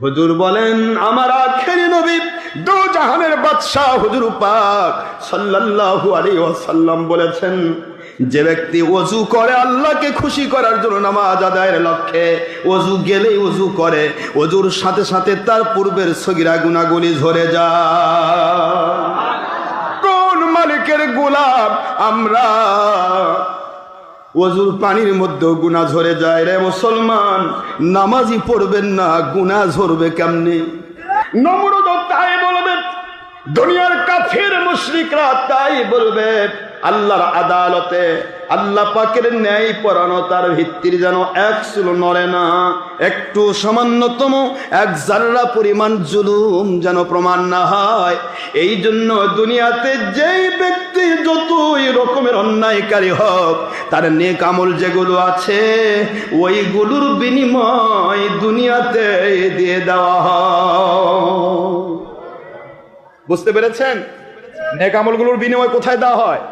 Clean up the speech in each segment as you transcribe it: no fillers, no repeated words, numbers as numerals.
হুজুর বলেন আমার আখেরি নবী দু জাহানের বাদশাহ হুজুর পাক সাল্লাল্লাহু আলাইহি ওয়াসাল্লাম বলেছেন, যে ব্যক্তি ওযু করে আল্লাহকে খুশি করার জন্য নামাজ আদায়ের লক্ষ্যে, ওযু গেলেই ওযু করে, ওযুর সাথে সাথে তার পূর্বের সগীরা গুনাহগুলি ঝরে যায়। কোন মালিকের গোলাম আমরা? ওযুর পানির মধ্যে গুনাহ ঝরে যায় রে মুসলমান। নামাজই পড়বেন না, গুনাহ ঝরবে কেমনে? নমরুদ তাই বলবে, দুনিয়ার কাফির মুশরিকরা তাই বলবে, আল্লাহর আদালতে আল্লাহ পাকের ন্যায় পরায়ণতার ভিত্তির যেন এক চুল নড়ে না, একটু সামান্যতম এক জাররা পরিমাণ জুলুম যেন প্রমাণ না হয়। এই জন্য দুনিয়াতে যেই ব্যক্তি যতই রকমের অন্যায়কারী হোক, তার নেক আমল যেগুলো আছে ওইগুলোর বিনিময় দুনিয়াতে দিয়ে দেওয়া হয়। বুঝতে পেরেছেন? নেক আমলগুলোর বিনিময় কোথায় দেওয়া হয়?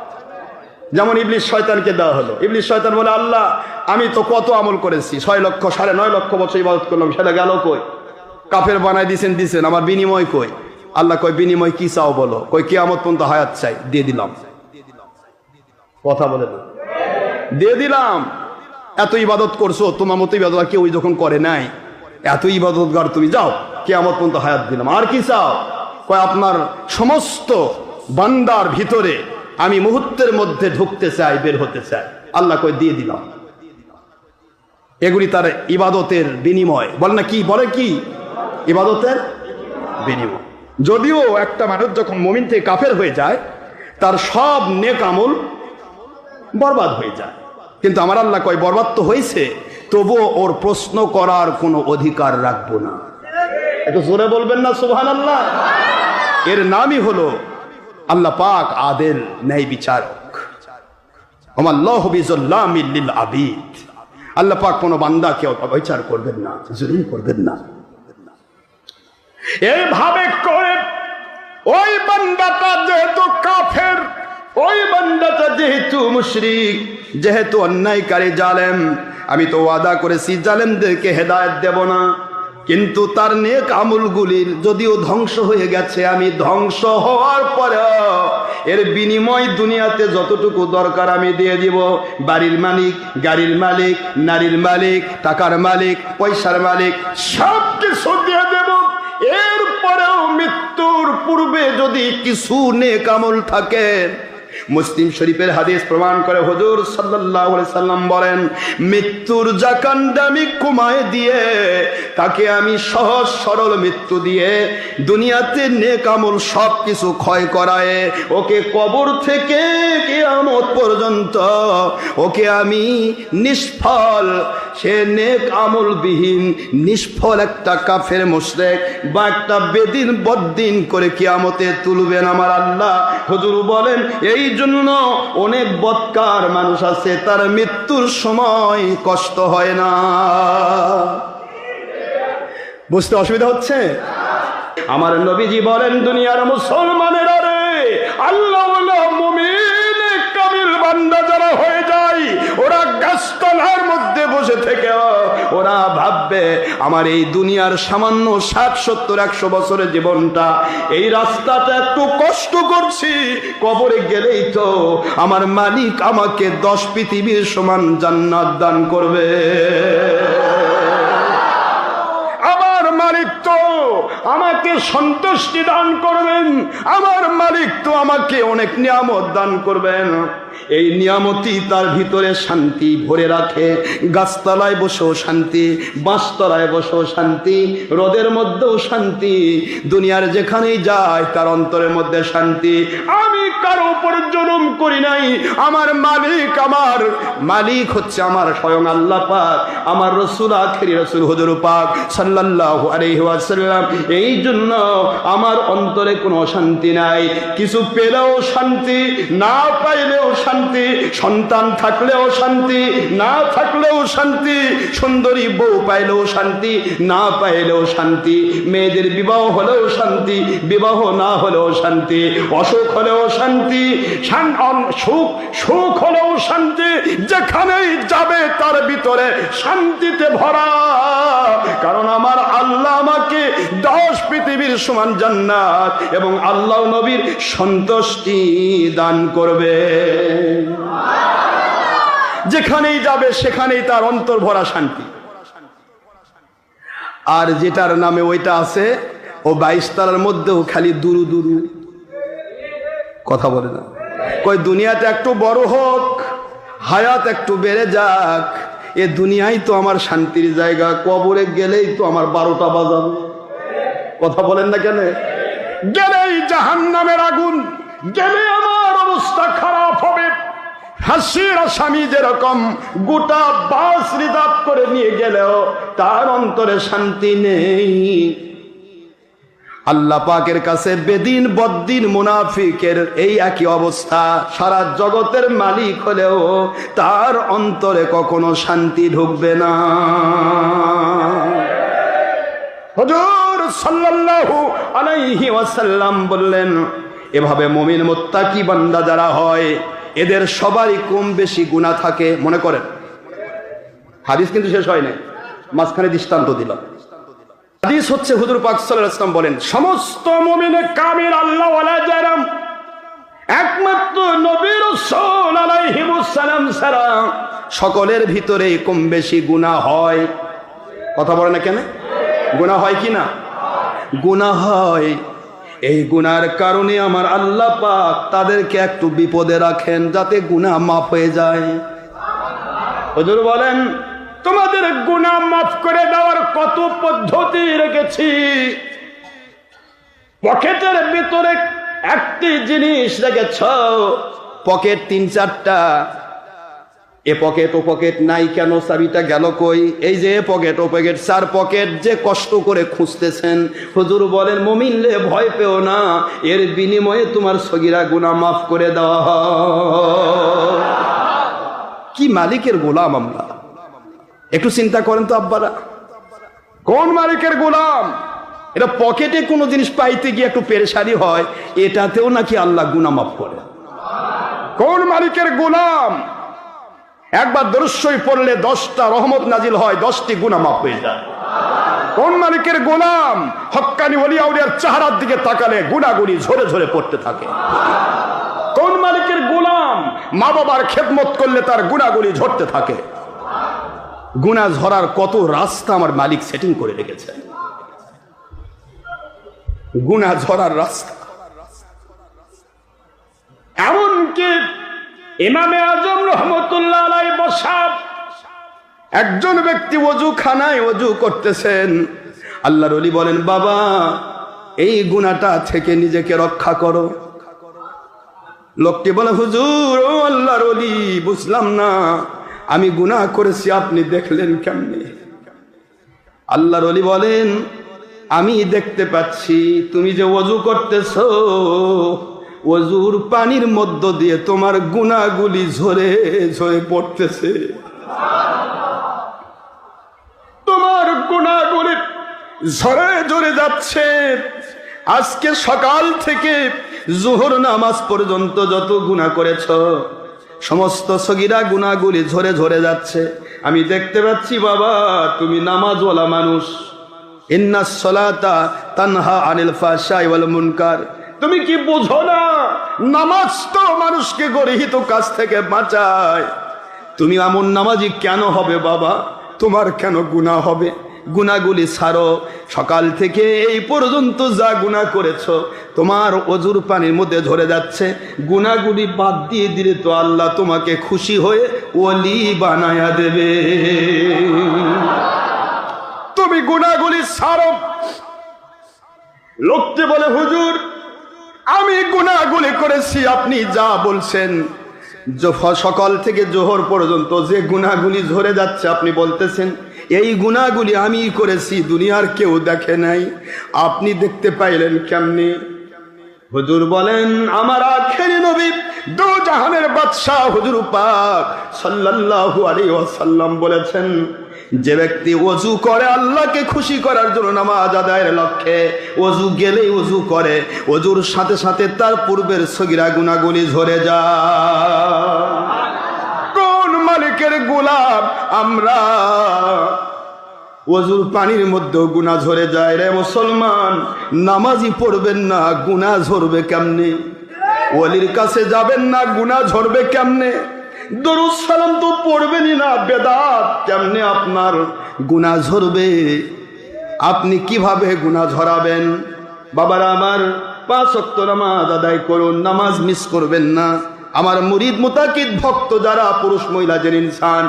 যেমন ইবলিস শয়তানকে দেওয়া হলো। ইবলিস শয়তান বলে, আল্লাহ আমি তো কত আমল করেছি, 6 লক্ষ 9.5 লক্ষ বছর ইবাদত করলাম, সেটা গেল কই? কাফের বানাই দিছেন, আমার বিনিময় কই? আল্লাহ কই, বিনিময় কি চাও বলো? কই কিয়ামত পর্যন্ত হায়াত চাই, দিয়ে দিলাম। কথা বলে না, দিয়ে দিলাম। এত ইবাদত করছো, তোমার মতো ইবাদত কেউ যখন করে নাই, এত ইবাদতগার তুমি, যাও কিয়ামত পর্যন্ত হায়াত দিলাম। আর কি চাও? কয় আপনার সমস্ত বান্দার ভিতরে আমি মুহূর্তের মধ্যে ঢুকতে চাই, বের হতে চাই। আল্লাহ কই, দিয়ে দিলাম। এগুলি তার ইবাদতের বিনিময়। বলে না কি, বলে কি? ইবাদতের বিনিময়। যদিও একটা মানুষ যখন মুমিন থেকে কাফের হয়ে যায়, তার সব নেক আমল বরবাদ হয়ে যায়, কিন্তু আমার আল্লাহ কয়, বরবাদ তো হয়েছে, তবুও ওর প্রশ্ন করার কোনো অধিকার রাখবো না। একটু জোরে বলবেন না সুবহানাল্লাহ। এর নামই হলো আল্লাহ পাক আদেল, ন্যায় বিচারক। ওমাল্লাহু বিযাল্লামিল লিল আবিদ। আল্লাহ পাক কোনো বান্দাকে অবিচার করবেন না, জুলুম করবেন না। এইভাবে করে ওই বান্দাটা যেহেতু কাফের, ওই বান্দাটা যেহেতু মুশরিক, যেহেতু অন্যায়কারী, জালেম, আমি তো ওয়াদা করেছি জালেমদেরকে হেদায়েত দেব না। কিন্তু তার নেক আমলগুলির যদিও ধ্বংস হয়ে গেছে, আমি ধ্বংস হওয়ার পরেও এর বিনিময় দুনিয়াতে যতটুকু দরকার আমি দিয়ে দিব। বাড়ির মালিক, গাড়ির মালিক, নারীর মালিক, টাকার মালিক, পয়সার মালিক, সব কিছু দিয়ে দেব। এরপরেও মৃত্যুর পূর্বে যদি কিছু নেক আমল থাকে, মুসলিম শরীফের হাদিস প্রমাণ করে হুজুর সাল্লাল্লাহু আলাইহি সাল্লাম বলেন, মৃত্যুর জাকানটা আমি কমায় দিয়ে তাকে আমি সহজ সরল মৃত্যু দিয়ে দুনিয়াতে নেক আমল সব কিছু ক্ষয় করায় ওকে কবর থেকে কিয়ামত পর্যন্ত ওকে আমি নিষ্ফল, সে নেক আমলবিহীন নিষ্ফল একটা কাফের মুশরিক বা একটা বেদিন বদ্দিন করে কিয়ামতে তুলবেন আমার আল্লাহ। হুজুর বলেন, এই জন্য অনেক বদকার মানুষ আছে, তার মৃত্যুর সময় কষ্ট হয় না। বুঝতে অসুবিধা হচ্ছে? আমার নবীজি বলেন, দুনিয়ার মুসলমানেরা রে, আল্লাহ মুমিন কামিল বান্দা যারা হয়ে যায়, ওরা গাছতলার মধ্যে বসে থেকে ওরা ভাববে, আমার এই দুনিয়ার সামান্য 60-70-100 বছরের জীবনটা, এই রাস্তাটা একটু কষ্ট করছি, কবরে গেলেই তো আমার মালিক আমাকে 10 পৃথিবীর সমান জান্নাত দান করবে। আমার মালিক তো আমাকে সন্তুষ্টি দান করবেন, আমার মালিক তো আমাকে অনেক নিয়ামত দান করবেন। এই নিয়ামতই তার ভিতরে শান্তি ভরে রাখে। গাছতলায় বসেও শান্তি, বাঁশতলায় বসেও শান্তি, রোদের মধ্যেও শান্তি, দুনিয়ার যেখানেই যায় তার অন্তরের মধ্যে শান্তি। আমি কারো উপর জুলুম করি নাই, আমার মালিক হচ্ছে আমার স্বয়ং আল্লাহ পাক, আমার রাসূল, আখেরি রাসূল হুজুর পাক সাল্লাল্লাহু আলাইহি ওয়াসাল্লাম। এই জন্য আমার অন্তরে কোনো শান্তি নাই। কিছু পেলেও শান্তি, না পাইলেও শান্তি, সন্তান থাকলেও শান্তি, না থাকলেও শান্তি, সুন্দরী বউ পাইলেও শান্তি, না পাইলেও শান্তি, মেয়েদের বিবাহ হলেও শান্তি, বিবাহ না হলেও শান্তি, অসুখ হলেও শান্তি, সুখ হলেও শান্তি, যেখানেই যাবে তার ভিতরে শান্তিতে ভরা। কারণ আমার আল্লাহ আমাকে 10 পৃথিবীর সমান জান্নাত এবং আল্লাহ নবীর সন্তুষ্টি দান করবে। যেখানেই যাবে সেখানেই তার অন্তর ভরা শান্তি। আর যেটার নামে ওইটা আছে, ও 22 তলার মধ্যেও খালি দুরু দুরু কথা বলে না। কই দুনিয়াতে একটু বড় হোক, হায়াত একটু বেড়ে যাক, এ দুনিয়াই তো আমার শান্তির জায়গা, কবরে গেলেই তো আমার 12টা বাজাবে। কথা বলেন না কেন? গেলেই জাহান্নামের আগুন, গেলে আমার অবস্থা খারাপ হবে। হাসির আসামি যেরকম গোটা বাস রিজার্ভ করে নিয়ে গেলেও তার অন্তরে শান্তি নেই। আল্লাহ পাকের কাছে বেদিন বদ্দিন মুনাফিকের এই একই অবস্থা। সারা জগতের মালিক হলেও তার অন্তরে কখনো শান্তি ঢুকবে না। হুজুর সাল্লাল্লাহু আলাইহি ওয়াসাল্লাম বললেন, এভাবে মুমিন মুত্তাকি বান্দা যারা হয় এদের সবারই কম বেশি গুনাহ থাকে। মনে করেন হাদিস কিন্তু শেষ হয় নাই, মাঝখানে দৃষ্টান্ত দিলাম। হাদিস হচ্ছে হুজুর পাক সাল্লাল্লাহু আলাইহি ওয়াসাল্লাম বলেন, সমস্ত মুমিনে কামিল আল্লাহ ওয়ালা যারা একমাত্র নবী রাসূল আলাইহিস সালাম ছাড়া সকলের ভিতরেই কম বেশি গুনাহ হয়। কথা বলে না কেন? গুনাহ হয় কি না? গুনাহ হয়। এই গুনার কারণে আমার আল্লাহ পাক তাদেরকে একটু বিপদে রাখেন যাতে গুনাহ মাফ হয়ে যায়। হুজুর বলেন, তোমাদের গুনাহ মাফ করে দেওয়ার কত পদ্ধতি রেখেছি। পকেটের ভিতরে একটি জিনিস রেখেছ, পকেট 3-4টা, এ পকেট ও পকেট নাই কেন, চাবিটা গেল কই? এই যে পকেট ও পকেট, 4 পকেট যে কষ্ট করে খুঁজতেছেন। হুজুর বলেন, মুমিনলে ভয় পেও না, এর বিনিময়ে তোমার সগীরা গুনাহ মাফ করে দেওয়া হয়। কি মালিকের গোলাম আমরা! একটু চিন্তা করেন তো আব্বারা, কোন মালিকের গোলাম? এটা পকেটে কোনো জিনিস পাইতে গিয়ে একটু পেরেশানি হয়, এটাতেও নাকি আল্লাহ গুনাহ মাফ করে। কোন মালিকের গোলাম? একবার দরুদ শরীফ পড়লে 10টা রহমত নাজিল হয়, 10টি গুনাহ মাফ হয়ে যায়। কোন মালিকের গোলাম? হক্কানি ওলি আউলিয়ার চেহারার দিকে তাকালে গুনাহগুলি ঝরে ঝরে পড়তে থাকে। কোন মালিকের গোলাম? মা বাবার খেদমত করলে তার গুনাহগুলি ঝরতে থাকে। গুনাহ ঝরার কত রাস্তা আমার মালিক সেটিং করে রেখেছে। গুনাহ ঝরার রাস্তা এমনকি ইমামে আজম রহমতুল্লাহ আলাইহি বসা একজন ব্যক্তি ওযুখানায় ওযু করতেছেন। আল্লাহর ওলি বলেন, বাবা এই গুনাহটা থেকে নিজেকে রক্ষা করো। লোকটি বলে, হুজুর ও আল্লাহর ওলি, বুঝলাম না, আমি গুনাহ করেছি, আপনি দেখলেন কেমনে? আল্লাহর ওলি বলেন, আমি দেখতে পাচ্ছি তুমি যে ওযু করতেছো, ওযুর পানির মধ্য দিয়ে তোমার গুনাহগুলি ঝরে ঝরে পড়তেছে। তোমার গুনাহগুলি ঝরে ঝরে যাচ্ছে। আজকে সকাল থেকে যোহর নামাজ পর্যন্ত যত গুনাহ করেছো, সমস্ত সগীরা গুনাহগুলি ঝরে ঝরে যাচ্ছে। আমি দেখতে পাচ্ছি বাবা, তুমি নামাজওয়ালা মানুষ। ইন্নাস সালাতা তানহা আনিল ফাহশাই ওয়াল মুনকার। তুমি কি বোঝো না? নামাজ তো মানুষকে গর্হিত কাজ থেকে বাঁচায়। তুমি এমন নামাজি কেন হবে বাবা? তোমার কেন গুনাহ হবে? গুনাহগুলি ছাড়ো। সকাল থেকে এই পর্যন্ত যা গুনাহ করেছো, তোমার ওযুর পানির মধ্যে ঝরে যাচ্ছে। গুনাহগুলি বাদ দিয়ে দিলে তো আল্লাহ তোমাকে খুশি হয়ে ওলি বানায়া দেবে। তুমি গুনাহগুলি ছাড়ো। লোকটি বলে, হুজুর আমি গুনাহগুলি করেছি, আপনি যা বলছেন সকাল থেকে জোহর পর্যন্ত যে গুনাহগুলি ঝরে যাচ্ছে আপনি বলতেছেন, এই গুনাহগুলি আমি করেছি, দুনিয়ার কেউ দেখে নাই, আপনি দেখতে পাইলেন কেমনে? হুজুর বলেন, আমার আখেরি নবী দু জাহানের বাদশাহ হুজুর পাক সাল্লাল্লাহু আলাইহি ওয়াসাল্লাম বলেছেন, যে ব্যক্তি ওযু করে আল্লাহকে খুশি করার জন্য নামাজ আদায়ের লক্ষ্যে, ওযু গেলেই ওযু করে, ওযুর সাথে সাথে তার পূর্বের সগীরা গুনাহগুলি ঝরে যায়। কোন মালিকের গোলাম আমরা? ওযুর পানির মধ্যেও গুনাহ ঝরে যায় রে মুসলমান। নামাজই পড়বেন না, গুনাহ ঝরবে কেমনে? ওলির কাছে যাবেন না, গুনাহ ঝরবে কেমনে? দরুদ সালাম তো পড়বেনই না, বেদাত কেমনে আপনার গুনাহ ঝরবে? আপনি কিভাবে গুনাহ ঝরাবেন? বাবারা আমার, 5 ওয়াক্ত নামাজ আদায় করুন, নামাজ মিস করবেন না। আমার মুরিদ মুতাকিদ ভক্ত যারা পুরুষ মহিলা যে ইনসান,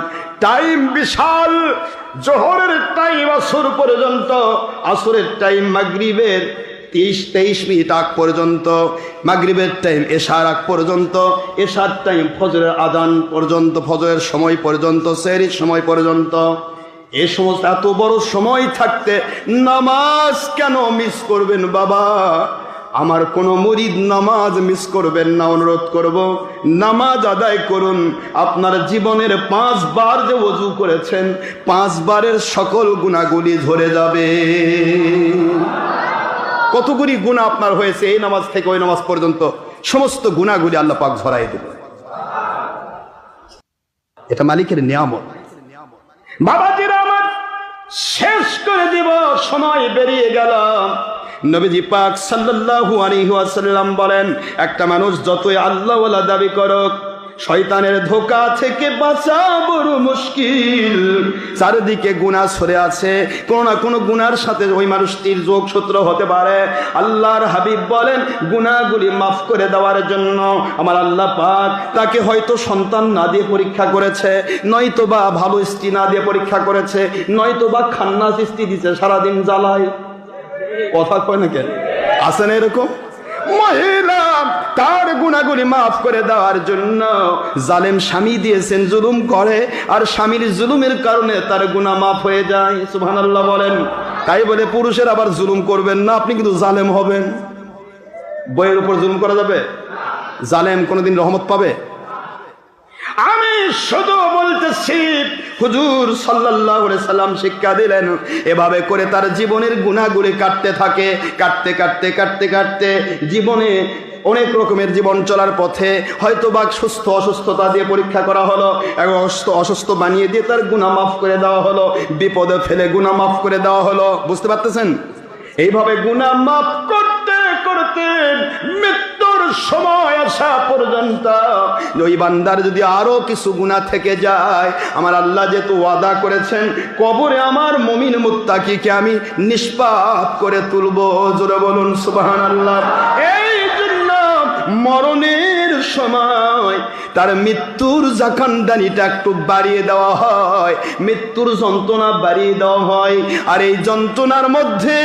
টাইম বিশাল। জোহরের টাইম আসর পর্যন্ত, আসরের টাইম মাগরিবের 23 মিনিট আগ পর্যন্ত, মাগরিবের টাইম এশার আগ পর্যন্ত, এশার টাইম ফজরের আজান পর্যন্ত, ফজরের সময় পর্যন্ত, সেহরির সময় পর্যন্ত। এই সমস্ত এত বড় সময় থাকতে নামাজ কেন মিস করবেন? বাবা আমার কোন মুরিদ নামাজ মিস করবেন না, অনুরোধ করব নামাজ আদায় করুন। আপনার জীবনের 5 বার যে ওযু করেছেন, 5 বারের সকল গুনাহগুলি ঝরে যাবে। কতগুলি গুনাহ আপনার হয়েছে এই নামাজ থেকে ওই নামাজ পর্যন্ত, সমস্ত গুনাহগুলি আল্লাহ পাক ঝরাই দেবে। এটা মালিকের নিয়ামত। বাবাজিরা আমার, শেষ করে দিব, সময় বেরিয়ে গেল। নবীজি পাক সাল্লাল্লাহু আলাইহি ওয়াসাল্লাম বলেন, একটা মানুষ যতই আল্লাহওয়ালা দাবি করুক, শয়তানের ধোঁকা থেকে বাঁচা বড় মুশকিল। চারিদিকে গুনাহ ছড়ে আছে, কোন না কোন গুনার সাথে ওই মানুষটির যোগসূত্র হতে পারে। আল্লাহর হাবিব বলেন, গুনাহগুলি মাফ করে দেওয়ার জন্য আমার আল্লাহ পাক তাকে হয়তো সন্তান না দিয়ে পরীক্ষা করেছে, নয়তো বা ভালো স্ত্রী না দিয়ে পরীক্ষা করেছে, নয়তো বা খান্নাস স্ত্রী দিছে, সারাদিন জ্বালায়। কথা কয় না কেন? আছে না এরকম মহিলা? তার গুনাহগুলি মাফ করে দেওয়ার জন্য জালেম স্বামী দিয়েছেন, জুলুম করে, আর স্বামীর জুলুমের কারণে তার গুনাহ মাফ হয়ে যায়। সুবহানাল্লাহ বলেন। তাই বলে পুরুষের আবার জুলুম করবেন না, আপনি কিন্তু জালেম হবেন। বইয়ের উপর জুলুম করা যাবে? জালেম কোনোদিন রহমত পাবে? আমি শুধু বলতেছি, হুজুর সাল্লাল্লাহু আলাইহি সাল্লাম শিক্ষা দিলেন, এভাবে করে তার জীবনের গুনাহগুলি কাটতে থাকে, কাটতে কাটতে কাটতে কাটতে জীবনে অনেক রকমের জীবন চলার পথে হয়তো বা সুস্থ অসুস্থতা দিয়ে পরীক্ষা করা হলো, এবং অসুস্থ বানিয়ে দিয়ে তার গুনাহ মাফ করে দেওয়া হলো, বিপদে ফেলে গুনাহ মাফ করে দেওয়া হলো। বুঝতে পারতেছেন? এইভাবে গুনাহ মাফ করতে করতে মৃত্যুর সময় আসা পর্যন্ত ওই বান্দার যদি আরো কিছু গুনাহ থেকে যায়, আমার আল্লাহ যেহেতু ওয়াদা করেছেন, কবরে আমার মুমিন মুত্তাকিকে আমি নিষ্পাপ করে তুলবো। জোরে বলুন সুবহানাল্লাহ। এই জন্য মরণের সময় তার মৃত্যুর জাকানদানিটা একটু বাড়িয়ে দেওয়া হয়, মৃত্যুর যন্ত্রণা বাড়িয়ে দেওয়া হয়। আর এই যন্ত্রণার মধ্যে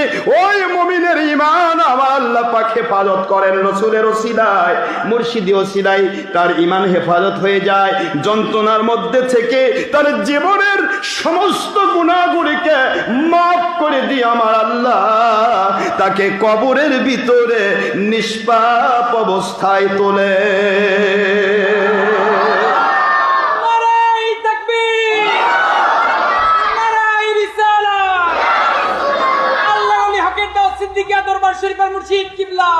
ওই মুমিনের ঈমান আমার আল্লাহ পাক হেফাজত করেন। রাসূলের ওসিলায়, মুর্শিদি ওসিলায় তার ঈমান হেফাজত হয়ে যায়। যন্ত্রণার মধ্যে থেকে তার জীবনের সমস্ত গুনাহগুলিকে মাফ করে দিয়ে আমার আল্লাহ তাকে কবরের ভিতরে নিষ্পাপ অবস্থায় তোলে। দরবার শরীফের মুর্শিদ কিবলা।